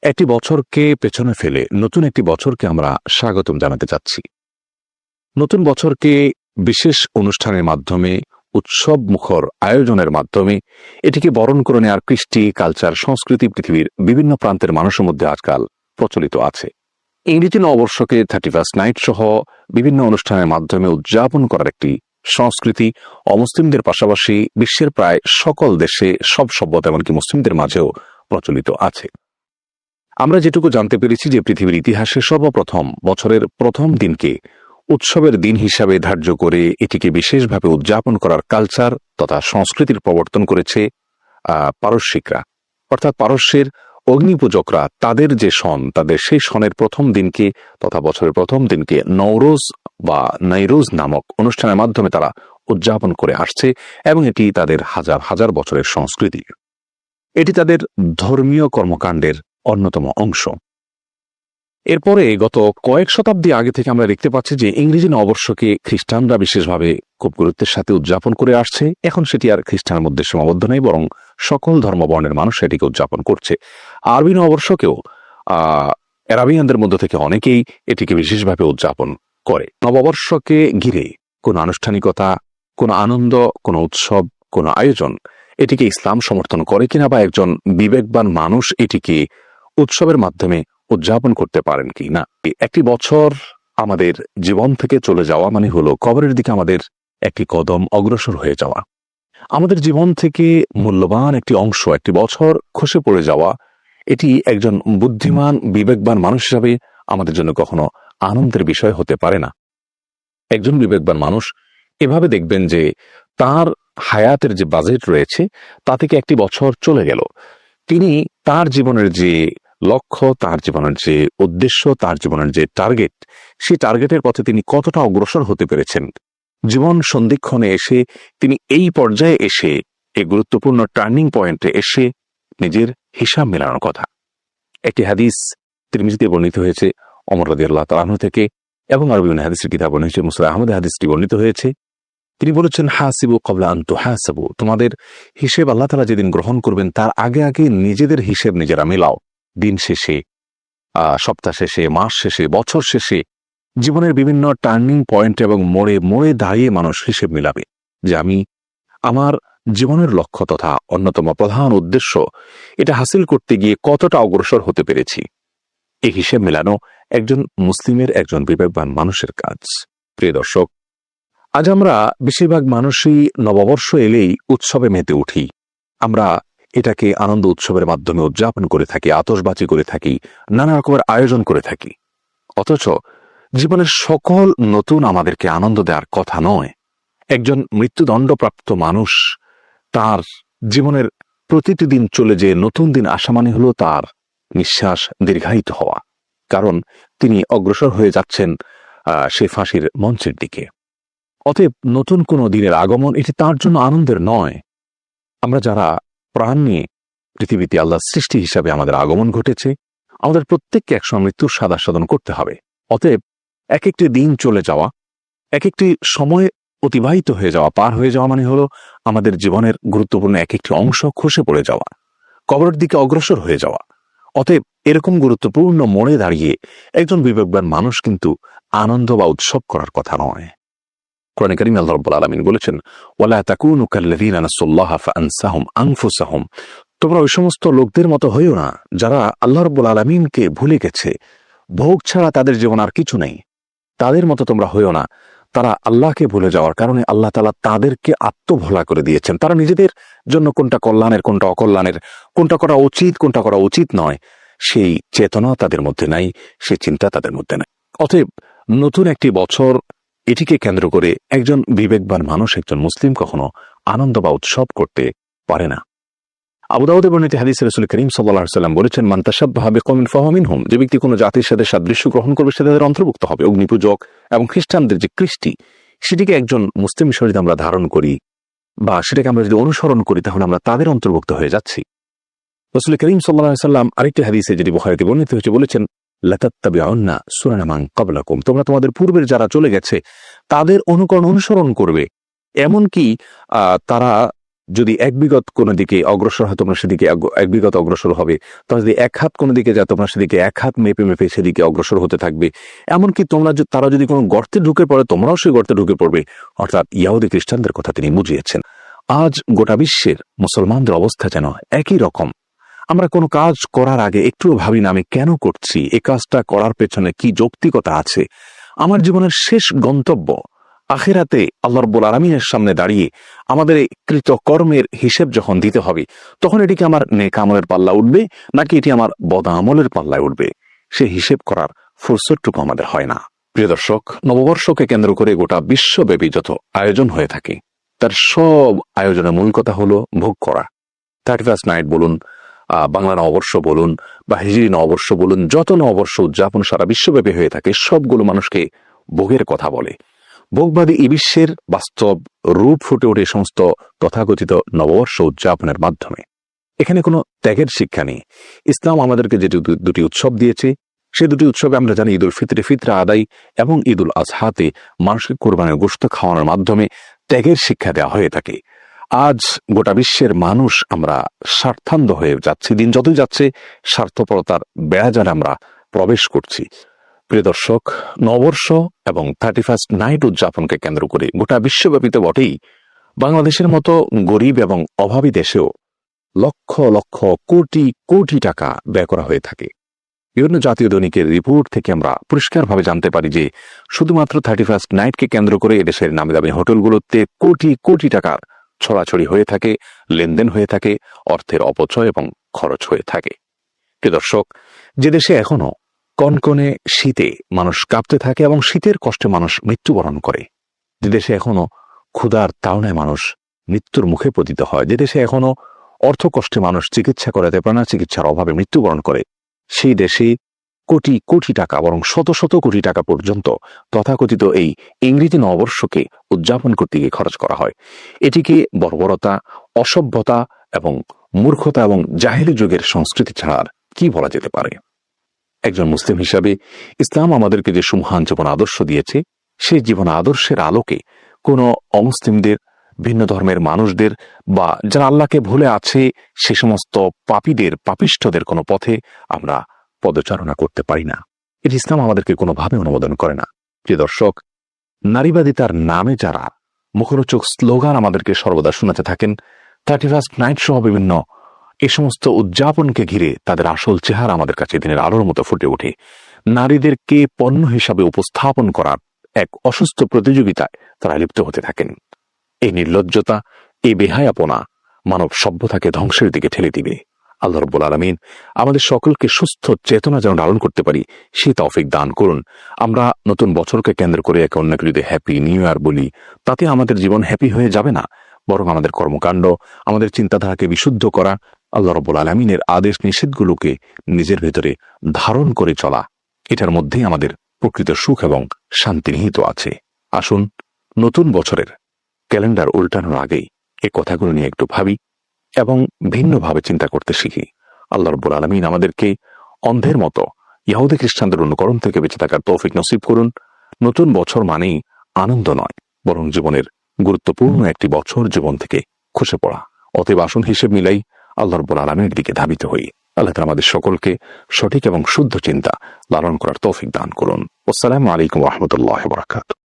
একটি বছরকে পেছনে ফেলে নতুন একটি বছরকে আমরা স্বাগতম জানাতে চাচ্ছি। নতুন বছরকে বিশেষ অনুষ্ঠানের মাধ্যমে, উৎসব মুখর আয়োজনের মাধ্যমে এটিকে বরণ করে নেওয়ার কৃষ্টি, কালচার, সংস্কৃতি পৃথিবীর বিভিন্ন প্রান্তের মানুষের মধ্যে আজকাল প্রচলিত আছে। ইংরেজি নববর্ষকে 31st নাইট সহ বিভিন্ন অনুষ্ঠানের মাধ্যমে উদযাপন করার একটি সংস্কৃতি অমুসলিমদের পাশাপাশি বিশ্বের প্রায় সকল দেশে, সব সভ্যতা এমনকি মুসলিমদের মাঝেও প্রচলিত আছে। আমরা যেটুকু জানতে পেরেছি যে পৃথিবীর ইতিহাসে সর্বপ্রথম বছরের প্রথম দিনকে উৎসবের দিন হিসাবে ধার্য করে এটিকে বিশেষভাবে উদযাপন করার কালচার তথা সংস্কৃতির প্রবর্তন করেছে পারস্যিকরা, অর্থাৎ পারস্যের অগ্নিপূজকরা। তাদের যে সন, তাদের সেই সনের প্রথম দিনকে তথা বছরের প্রথম দিনকে নওরোজ বা নাইরোজ নামক অনুষ্ঠানের মাধ্যমে তারা উদযাপন করে আসছে এবং এটি তাদের হাজার হাজার বছরের সংস্কৃতি। এটি তাদের ধর্মীয় কর্মকাণ্ডের অন্যতম অংশ। এরপরে গত কয়েক শতাব্দী আগে থেকে আমরা দেখতে পাচ্ছি যে ইংরেজি নববর্ষকে খ্রিস্টানরা বিশেষভাবে খুব গুরুত্বের সাথে উদযাপন করে আসছে। এখন সেটি আর খ্রিস্টানের মধ্যে সীমাবদ্ধ নেই, বরং সকল ধর্মবর্ণের মানুষ এটিকে উদযাপন করছে। আরবি নববর্ষকেও আরাবিয়ানদের মধ্য থেকে অনেকেই এটিকে বিশেষভাবে উদযাপন করে। নববর্ষকে ঘিরে কোনো আনুষ্ঠানিকতা, কোনো আনন্দ, কোনো উৎসব, কোনো আয়োজন এটিকে ইসলাম সমর্থন করে কিনা, বা একজন বিবেকবান মানুষ এটিকে উৎসবের মাধ্যমে উদযাপন করতে পারেন কি না। একটি বছর আমাদের জীবন থেকে চলে যাওয়া মানে হলো কবরের দিকে আমাদের একটি কদম অগ্রসর হয়ে যাওয়া। আমাদের জীবন থেকে মূল্যবান একটি অংশ, একটি বছর খসে পড়ে যাওয়া, এটি একজন বুদ্ধিমান বিবেকবান মানুষ হিসাবে আমাদের জন্য কখনো আনন্দের বিষয় হতে পারে না। একজন বিবেকবান মানুষ এভাবে দেখবেন যে তার হায়াতের যে বাজেট রয়েছে তা থেকে একটি বছর চলে গেল, তিনি তার জীবনের যে লক্ষ্য, তার জীবনের যে উদ্দেশ্য, তার জীবনের যে টার্গেট, সেই টার্গেটের পথে তিনি কতটা অগ্রসর হতে পেরেছেন। জীবন সন্ধিক্ষণে এসে তিনি এই পর্যায়ে এসে, এই গুরুত্বপূর্ণ টার্নিং পয়েন্টে এসে নিজের হিসাব মেলানোর কথা। একটি হাদিস তিরমিজিতে বর্ণিত হয়েছে ওমর রাদিয়াল্লাহু তাআলা আনহু থেকে, এবং আরবি হাদিসের কিতাব বর্ণিত হয়েছে মুসনাদ আহমদে হাদিসটি বর্ণিত হয়েছে। তিনি বলেছেন, হাসিবু ক্বাবলা আন তুহাসাবু, তোমাদের হিসেব আল্লাহ তাআলা যেদিন গ্রহণ করবেন তার আগে আগে নিজেদের হিসেব নিজেরা মেলাও। দিন শেষে, সপ্তাহ শেষে, মাস শেষে, বছর শেষে, জীবনের বিভিন্ন টার্নিং পয়েন্ট এবং মোড়ে মোড়ে দাঁড়িয়ে মানুষ হিসেব মিলাবে যে আমি আমার জীবনের লক্ষ্য তথা অন্যতম প্রধান উদ্দেশ্য এটা হাসিল করতে গিয়ে কতটা অগ্রসর হতে পেরেছি। এই হিসেব মেলানো একজন মুসলিমের, একজন বিবেকবান মানুষের কাজ। প্রিয় দর্শক, আজ আমরা বেশিরভাগ মানুষই নববর্ষ এলেই উৎসবে মেতে উঠি। আমরা এটাকে আনন্দ উৎসবের মাধ্যমে উদযাপন করে থাকি, আতশবাজি করে থাকি, নানা রকমের আয়োজন করে থাকি। অথচ জীবনের সকল নতুন আমাদেরকে আনন্দ দেওয়ার কথা নয়। একজন মৃত্যুদণ্ডপ্রাপ্ত মানুষ তার জীবনের প্রতিটি দিন চলে যে নতুন দিন আসা মানে হলো তার নিঃশ্বাস দীর্ঘায়িত হওয়া, কারণ তিনি অগ্রসর হয়ে যাচ্ছেন সে ফাঁসির মঞ্চের দিকে। অতএব নতুন কোনো দিনের আগমন এটি তার জন্য আনন্দের নয়। আমরা যারা প্রাণ নিয়ে পৃথিবীতে আল্লাহর সৃষ্টি হিসাবে আমাদের আগমন ঘটেছে, আমাদের প্রত্যেককে একসময় মৃত্যুর স্বাদ আস্বাদন করতে হবে। অতএব এক একটি দিন চলে যাওয়া, এক একটি সময় অতিবাহিত হয়ে যাওয়া, পার হয়ে যাওয়া মানে হলো আমাদের জীবনের গুরুত্বপূর্ণ এক একটি অংশ খসে পড়ে যাওয়া, কবরের দিকে অগ্রসর হয়ে যাওয়া। অতএব এরকম গুরুত্বপূর্ণ মোড়ে দাঁড়িয়ে একজন বিবেকবান মানুষ কিন্তু আনন্দ বা উৎসব করার কথা নয়। কোরআনে কারীমে আল্লাহ রাব্বুল আলামিন বলেছেন, ওয়ালা তাকুনু কাল্লাযীনা নাসুল্লাহা ফাআনসাহুম আনফুসাহুম, তোমরা ওই সমস্ত লোকদের মতো হইও না যারা আল্লাহ রাব্বুল আলামিনকে ভুলে গেছে। ভোগ ছাড়া তাদের জীবন আর কিছু নেই। তাদের মতো তোমরা হইও না, তারা আল্লাহকে ভুলে যাওয়ার কারণে আল্লাহ তাআলা তাদেরকে আত্মভোলা করে দিয়েছেন। তারা নিজেদের জন্য কোনটা কল্যাণের, কোনটা অকল্যাণের, কোনটা করা উচিত, কোনটা করা উচিত নয়, সেই চেতনা তাদের মধ্যে নাই, সেই চিন্তা তাদের মধ্যে নাই। অতএব নতুন একটি বছর এটিকে কেন্দ্র করে একজন বিবেকবান মানুষ, একজন মুসলিম কখনো আনন্দ বা উৎসব করতে পারে না। আবু দাউদে বর্ণিত হাদিসে রাসূল করিম সাল্লাল্লাহু আলাইহি ওয়াসাল্লাম বলেছেন, মান তাশাব্বাহা বিকওমিন ফাহুয়া মিনহুম, যে ব্যক্তি কোনো জাতির সাথে সাদৃশ্য গ্রহণ করবে সে তাদের অন্তর্ভুক্ত হবে। অগ্নিপূজক এবং খ্রিস্টানদের যে কৃষ্টি, সেটিকে একজন মুসলিম হিসেবে যদি আমরা ধারণ করি বা সেটাকে আমরা যদি অনুসরণ করি, তাহলে আমরা তাদের অন্তর্ভুক্ত হয়ে যাচ্ছি। রাসূল করিম সাল্লাল্লাহু আলাইহি ওয়াসাল্লাম আরেকটি হাদিসে যেটি বুখারীতে বর্ণিত হয়েছে বলেছেন, লাতাত্তাবিউন্না সুনানা মান ক্বাবলাকুম, তোমরা তোমাদের পূর্বের যারা চলে গেছে তাদের অনুসরণ করবে। এমনকি তারা যদি এক বিগত কোনো দিকে অগ্রসর হয় তোমরা সেদিকে এক বিগত অগ্রসর হবে, তোমরা যদি এক হাত কোনো দিকে যায় তোমরা সেদিকে এক হাত মেপে মেপে সেদিকে অগ্রসর হতে থাকবে। এমনকি তারা যদি কোনো গর্তে ঢুকে পড়ে তোমরাও সেই গর্তে ঢুকে পড়বে। অর্থাৎ ইহুদি খ্রিস্টানদের কথা তিনি বুঝিয়েছেন। আজ গোটা বিশ্বের মুসলমানদের অবস্থা যেন একই রকম। আমরা কোনো কাজ করার আগে একটুও ভাবি না আমি কেন করছি, এই কাজটা করার পেছনে কি যৌক্তিকতা আছে। আমার জীবনের শেষ গন্তব্য আখিরাতে আল্লাহ রাব্বুল আলামিনের সামনে দাঁড়িয়ে আমাদের এই কৃত কর্মের হিসেব যখন দিতে হবে, তখন এটি কি আমার নেক আমলের পাল্লা উঠবে নাকি এটি আমার বদ আমলের পাল্লায় উঠবে, সে হিসেব করার ফুরসতটুকু আমাদের হয় না। প্রিয় দর্শক, নববর্ষকে কেন্দ্র করে গোটা বিশ্বব্যাপী যত আয়োজন হয়ে থাকে তার সব আয়োজনের মূল কথা হলো ভোগ করা। 31st নাইট বলুন, বাংলা নববর্ষ বলুন বা হিজরি নববর্ষ বলুন, যত নববর্ষ উদযাপন সারা বিশ্বব্যাপী হয়ে থাকে সবগুলো মানুষকে ভোগের কথা বলে। ভোগবাদী এই বিশ্বের বাস্তব রূপ ফুটে ওঠে সমস্ত তথাকথিত নববর্ষ উদযাপনের মাধ্যমে। এখানে কোনো ত্যাগের শিক্ষা নেই। ইসলাম আমাদেরকে যে দুটি উৎসব দিয়েছে সেই দুটি উৎসবে আমরা জানি ঈদুল ফিতরে ফিতরা আদায় এবং ঈদুল আজহাতে মানুষকে কোরবানির গোশত খাওয়ানোর মাধ্যমে ত্যাগের শিক্ষা দেওয়া হয়ে থাকে। আজ গোটা বিশ্বের মানুষ আমরা স্বার্থান্ধ হয়ে যাচ্ছি, দিন যতই যাচ্ছে স্বার্থপরতার বেড়াজালে আমরা প্রবেশ করছি। প্রিয় দর্শক, নববর্ষ এবং 31st নাইট উদযাপনকে কেন্দ্র করে গোটা বিশ্বব্যাপীতে বটেই বাংলাদেশের মতো গরিব এবং অভাবী দেশেও লক্ষ লক্ষ কোটি কোটি টাকা ব্যয় করা হয়ে থাকে। বিভিন্ন জাতীয় দৈনিকের রিপোর্ট থেকে আমরা পরিষ্কারভাবে জানতে পারি যে শুধুমাত্র 31st নাইটকে কেন্দ্র করে এদেশের নামি দামি হোটেলগুলোতে কোটি কোটি টাকার ছড়াছড়ি হয়ে থাকে, লেনদেন হয়ে থাকে, অর্থের অপচয় এবং খরচ হয়ে থাকে। প্রিয় দর্শক, যে দেশে এখনো কনকনে শীতে মানুষ কাঁপতে থাকে এবং শীতের কষ্টে মানুষ মৃত্যুবরণ করে, যে দেশে এখনো ক্ষুধার তাড়নায় মানুষ মৃত্যুর মুখে পতিত হয়, যে দেশে এখনো অর্থ কষ্টে মানুষ চিকিৎসা করাতে পারে না, চিকিৎসার অভাবে মৃত্যুবরণ করে, সেই দেশে কোটি কোটি টাকা বরং শত শত কোটি টাকা পর্যন্ত তথাকথিত এই ইংরেজি নববর্ষকে উদযাপন করতে গিয়ে খরচ করা হয়। এটিকে বর্বরতা, অসভ্যতা এবং মূর্খতা এবং জাহেলি যুগের সংস্কৃতি ছাড়া আর কি বলা যেতে পারে। একজন মুসলিম হিসাবে ইসলাম আমাদেরকে যে সুমহান জীবন আদর্শ দিয়েছে, সেই জীবন আদর্শের আলোকে কোনো অমুসলিমদের, ভিন্ন ধর্মের মানুষদের বা যারা আল্লাহকে ভুলে আছে সে সমস্ত পাপীদের, পাপিষ্ঠদের কোনো পথে আমরা পদচারণা করতে পারি না। এটি ইসলাম আমাদেরকে কোনোভাবে অনুমোদন করে না। প্রিয় দর্শক, নারীবাদিতার নামে যারা মুখরোচক স্লোগান আমাদেরকে সর্বদা শোনাতে থাকেন, 31st নাইট সহ বিভিন্ন এই সমস্ত উদযাপনকে ঘিরে তাদের আসল চেহারা আমাদের কাছে দিনের আলোর মতো ফুটে ওঠে। নারীদেরকে পণ্য হিসাবে উপস্থাপন করার এক অসুস্থ প্রতিযোগিতায় তারা লিপ্ত হতে থাকেন। এই নির্লজ্জতা, এই বেহায়াপনা মানব সভ্যতাকে ধ্বংসের দিকে ঠেলে দিবে। আল্লাহ রাব্বুল আলামিন আমাদের সকলকে সুস্থ চেতনা যেন লালন করতে পারি সেই তৌফিক দান করুন। আমরা নতুন বছরকে কেন্দ্র করে একে অন্যকে যদি হ্যাপি নিউ ইয়ার বলি, তাতে আমাদের জীবন হ্যাপি হয়ে যাবে না, বরং আমাদের কর্মকাণ্ড, আমাদের চিন্তাধারাকে বিশুদ্ধ করা, আল্লাহ রাব্বুল আলামিনের আদেশ নিষেধগুলোকে নিজের ভেতরে ধারণ করে চলা, এটার মধ্যেই আমাদের প্রকৃত সুখ এবং শান্তি নিহিত আছে। আসুন নতুন বছরের ক্যালেন্ডার উল্টানোর আগেই এই কথাগুলো নিয়ে একটু ভাবি এবং ভিন্নভাবে চিন্তা করতে শিখি। আল্লাহ রাব্বুল আলামিন আমাদেরকে অন্ধের মতো ইহুদি খ্রিস্টানদের অনুকরণ থেকে বেঁচে থাকার তৌফিক নসিব করুন। নতুন বছর মানেই আনন্দ নয়, বরং জীবনের গুরুত্বপূর্ণ একটি বছর জীবন থেকে খসে পড়া। অতএব আসুন হিসেব মিলাই আল্লাহ রাব্বুল আলামিনের দিকে ধাবিত হই। আল্লাহ তাআলা আমাদের সকলকে সঠিক এবং শুদ্ধ চিন্তা লালন করার তৌফিক দান করুন। আসসালামু আলাইকুম ওয়া রাহমাতুল্লাহি ওয়া বারাকাতুহু।